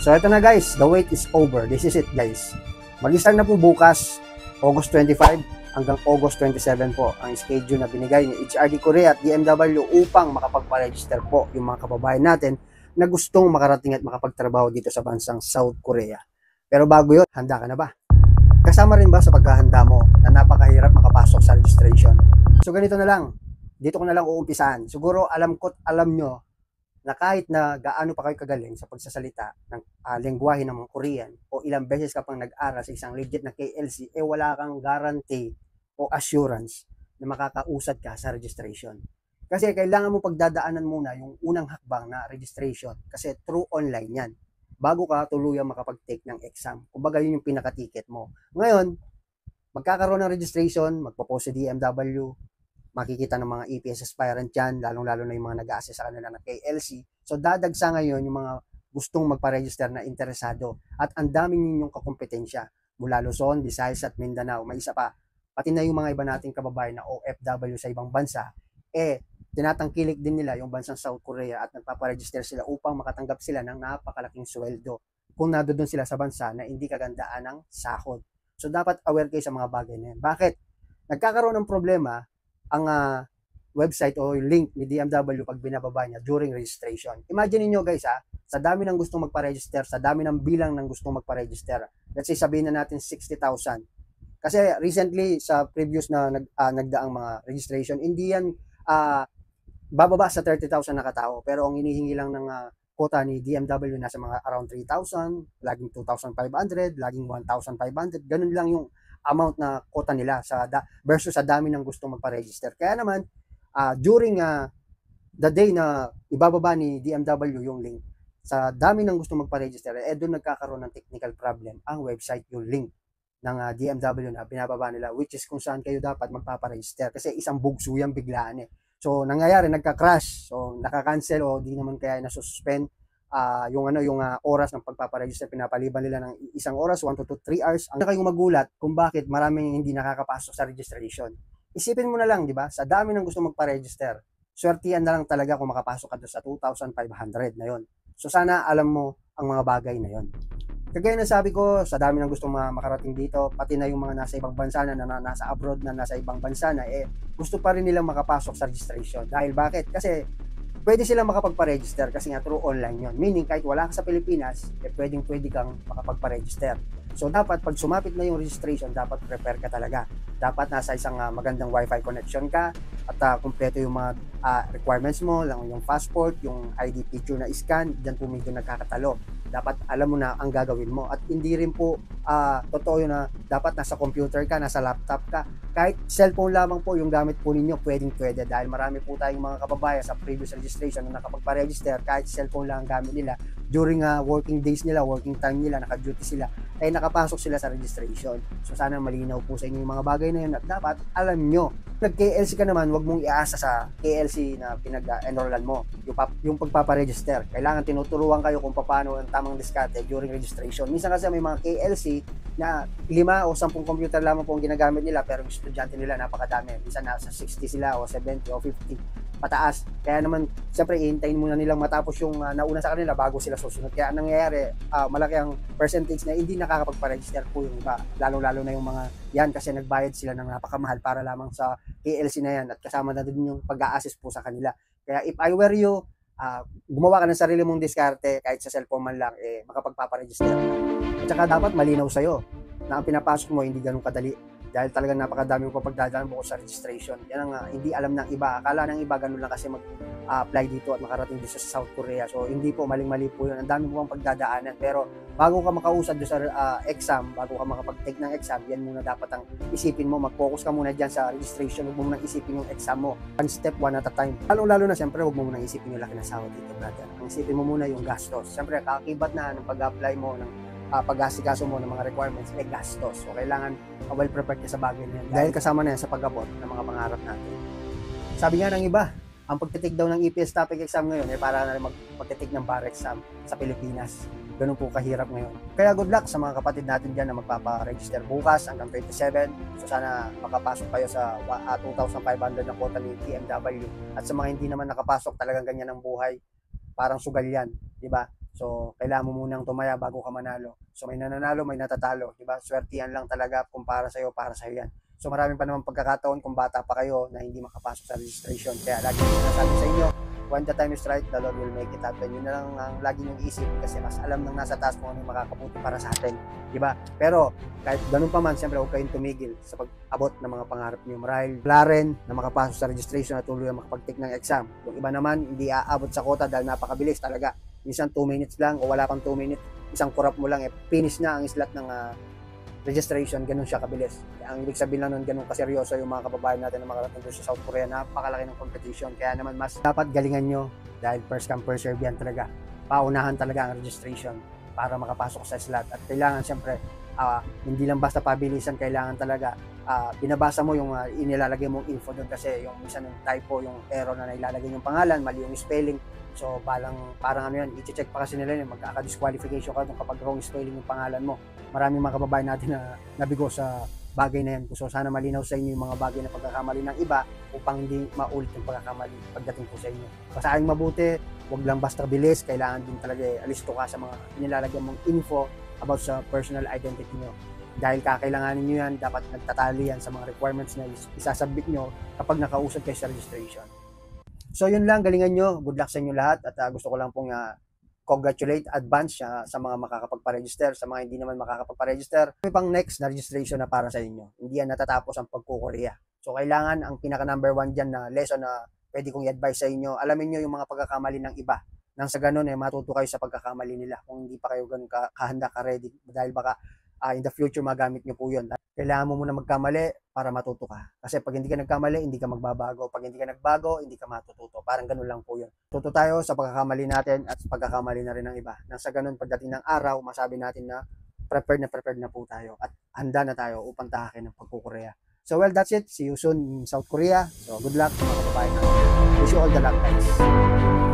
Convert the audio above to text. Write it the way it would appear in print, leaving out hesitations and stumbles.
So ito na guys, the wait is over. This is it guys. Mag-start na po bukas, August 25 hanggang August 27 po ang schedule na binigay ni HRD Korea at DMW upang makapagpa-register po yung mga kababayan natin na gustong makarating at makapagtrabaho dito sa bansang South Korea. Pero bago yun, handa ka na ba? Kasama rin ba sa paghahanda mo na napakahirap makapasok sa registration? So ganito na lang, dito ko na lang uumpisahan. Siguro alam nyo na kahit na gaano pa kayo kagaling sa pagsasalita ng lengguwahe ng mga Korean o ilang beses ka pang nag-aral sa isang legit na KLC, wala kang guarantee o assurance na makakausad ka sa registration. Kasi kailangan mo pagdadaanan muna yung unang hakbang na registration kasi through online yan bago ka tuluyang makapag-take ng exam. Kumbaga yun yung pinaka-ticket mo. Ngayon, magkakaroon ng registration, magpo-post si DMW, makikita ng mga EPS aspirant dyan, lalong-lalo na yung mga nag-a-assess sa kanila ng KLC. So dadagsa ngayon yung mga gustong magpa-register na interesado at ang daming ninyong kakompetensya mula Luzon, Visayas at Mindanao. May isa pa, pati na yung mga iba nating kababayan na OFW sa ibang bansa, tinatangkilik din nila yung bansang South Korea at nagpaparegister sila upang makatanggap sila ng napakalaking sweldo kung nandoon sila sa bansa na hindi kagandaan ng sahod. So dapat aware kayo sa mga bagay na yan. Bakit? Nagkakaroon ng problema ang website o link ni DMW pag binababa niya during registration. Imagine niyo guys sa dami ng gustong magpa-register, sa dami ng bilang ng gustong magpa-register, let's say sabihin na natin 60,000. Kasi recently sa previous na nagdaang mga registration, hindi yan bababa sa 30,000 na katao. Pero ang hinihingi lang ng quota ni DMW nasa mga around 3,000, laging 2,500, laging 1,500. Ganun lang yung amount na quota nila versus sa dami ng gustong magpa-register. Kaya naman, during the day na ibababa ni DMW yung link, sa dami ng gustong magpa-register, doon nagkakaroon ng technical problem ang website, yung link ng DMW na binababa nila, which is kung saan kayo dapat magpapa-register. Kasi isang bugso yan biglaan So, nangyayari, nagka-crash. So, naka-cancel o di naman kaya nasususpend yung oras ng pagpaparegister, pinapaliban nila ng isang oras, 1 to 3 hours. Ang kayong magulat kung bakit maraming hindi nakakapasok sa registration. Isipin mo na lang, di ba? Sa dami ng gusto magpa-register, swertihan na lang talaga kung makapasok ka doon sa 2,500 na yon. So sana alam mo ang mga bagay na yon. Kagaya na sabi ko, sa dami ng gusto makarating dito, pati na yung mga nasa ibang bansa na nasa abroad na nasa ibang bansa na gusto pa rin nilang makapasok sa registration. Dahil bakit? Kasi pwede silang makapagpa-register kasi nga through online yon. Meaning kahit wala ka sa Pilipinas, pwede kang makapagpa-register. So dapat pag sumapit na yung registration, dapat prepare ka talaga. Dapat nasa isang magandang wifi connection ka at kumpleto yung mga requirements mo, lang yung passport, yung ID picture na scan, diyan po medyo nagkakatalo. Dapat alam mo na ang gagawin mo at hindi rin po totoo yun na dapat nasa computer ka, nasa laptop ka. Kahit cellphone lamang po yung gamit po ninyo, pwede dahil marami po tayong mga kababayan sa previous registration na nakapagpa-register kahit cellphone lang ang gamit nila during working days nila, working time nila, naka-duty sila, nakapasok sila sa registration. So sana malinaw po sa inyo yung mga bagay na yun at dapat alam nyo. Nag-KLC ka naman, wag mong iasa sa KLC na pinag-enrollan mo, yung pagpaparegister. Kailangan tinuturuan kayo kung paano ang tamang diskarte during registration. Minsan kasi may mga KLC na 5 o 10 computer lamang po ang ginagamit nila pero yung estudyante nila napakadami. Minsan nasa 60 sila o 70 o 50 pataas. Kaya naman, siyempre, ihintayin muna nilang matapos yung nauna sa kanila bago sila susunod. Kaya nangyayari, malaki ang percentage na hindi nakakapagpa-register po yung iba. Lalo-lalo na yung mga yan kasi nagbayad sila ng napakamahal para lamang sa KLC na yan at kasama na din yung pag-a-assist po sa kanila. Kaya if I were you, gumawa ka ng sarili mong diskarte kahit sa cellphone man lang, makapagpaparegister. At saka dapat malinaw sa'yo na ang pinapasok mo hindi ganun kadali. Dahil talagang napakadami mo pa pagdadaan mo sa registration. Yan ang hindi alam ng iba. Akala ng iba ganun lang kasi mag-apply dito at makarating dito sa South Korea. So hindi po, maling-mali po yun. Ang dami mo pang pagdadaanan. Pero bago ka makausad doon sa exam, bago ka makapag-take ng exam, yan muna dapat ang isipin mo. Mag-focus ka muna dyan sa registration. Huwag mo muna isipin yung exam mo. One step, one at a time. Lalo-lalo na siyempre, huwag mo muna isipin yung laki ng sahod dito, brother. Ang isipin mo muna yung gastos. Siyempre, kakakibat na ng pag-apply mo ng pag-asikaso mo ng mga requirements, gastos. So, kailangan well prepared ka sa bagay na yan. Dahil kasama na yan sa pag-abot ng mga pangarap natin. Sabi nga ng iba, ang pagtitik daw ng EPS topic exam ngayon para na rin magtitik ng bar exam sa Pilipinas. Ganun po kahirap ngayon. Kaya good luck sa mga kapatid natin dyan na magpapa-register bukas hanggang 27. So sana makapasok kayo sa 2,500 na quota ni DMW. At sa mga hindi naman nakapasok, talagang ganyan ang buhay. Parang sugal yan, di ba? So, kailangan mo munang tumaya bago ka manalo. So, may nananalo, may natatalo, di ba? Swertihan lang talaga kung para sa'yo yan. So, marami pa naman pagkakataon kung bata pa kayo na hindi makapasok sa registration. Kaya lagi ko sinasabi sa inyo, when the time is right, the Lord will make it happen. Yun na lang ang lagi niyong isip kasi mas alam ng nasa taas mo ano yung makakabuti para sa atin. Di ba? Pero, kahit ganun pa man, siyempre huwag kayong tumigil sa pag-abot ng mga pangarap niyo. Marahil wala rin na makapasok sa registration at tuloy ang makapag-take ng exam. Yung iba naman, hindi aabot sa quota dahil napakabilis talaga. Minsan 2 minutes lang o wala pang 2 minutes, isang kurap mo lang, finish na ang slot ng registration, ganun siya kabilis. Ang ibig sabihin lang nun, ganun kaseryoso yung mga kababayan natin na makarating doon sa South Korea, napakalaki ng competition. Kaya naman mas dapat galingan nyo dahil first come first serve yan talaga. Paunahan talaga ang registration para makapasok sa slot. At kailangan siyempre, hindi lang basta pabilisan, kailangan talaga binabasa mo yung inilalagay mong info doon kasi yung minsan yung typo, yung error na nailalagay yung pangalan, mali yung spelling. So, parang ano yan, i-check pa kasi nila yun, magkaka-disqualification ka doon kapag wrong spelling yung pangalan mo. Maraming mga kababayan natin na nabigo sa bagay na yan. So, sana malinaw sa inyo yung mga bagay na pagkakamali ng iba upang hindi maulit yung pagkakamali pagdating po sa inyo. Basahin mabuti, wag lang basta bilis, kailangan din talaga alisto ka sa mga inilalagyan mong info about sa personal identity nyo. Dahil kakailanganin nyo yan, dapat nagtatali yan sa mga requirements na isasubmit nyo kapag nakausap kayo sa registration. So yun lang, galingan nyo. Good luck sa inyo lahat at gusto ko lang pong congratulate advance sa mga makakapagpa-register, sa mga hindi naman makakapagpa-register. May pang next na registration na para sa inyo. Hindi yan natatapos ang pagkukorea. So kailangan ang pinaka number 1 dyan na lesson na pwede kong i-advise sa inyo, alamin nyo yung mga pagkakamali ng iba. Nang sa ganun, matuto kayo sa pagkakamali nila kung hindi pa kayo ganun kahanda ka ready dahil baka in the future magamit nyo po yun. Kailangan mo muna magkamali para matuto ka. Kasi pag hindi ka nagkamali, hindi ka magbabago. Pag hindi ka nagbago, hindi ka matututo. Parang ganun lang po yun. Tuto tayo sa pagkakamali natin at sa pagkakamali na rin ng iba. Nang sa ganun, pagdating ng araw, masabi natin na prepared na po tayo at handa na tayo upang tahakin ng pagkukorea. So well, that's it. See you soon in South Korea. So good luck mga kababayan natin. Wish you all the luck, guys.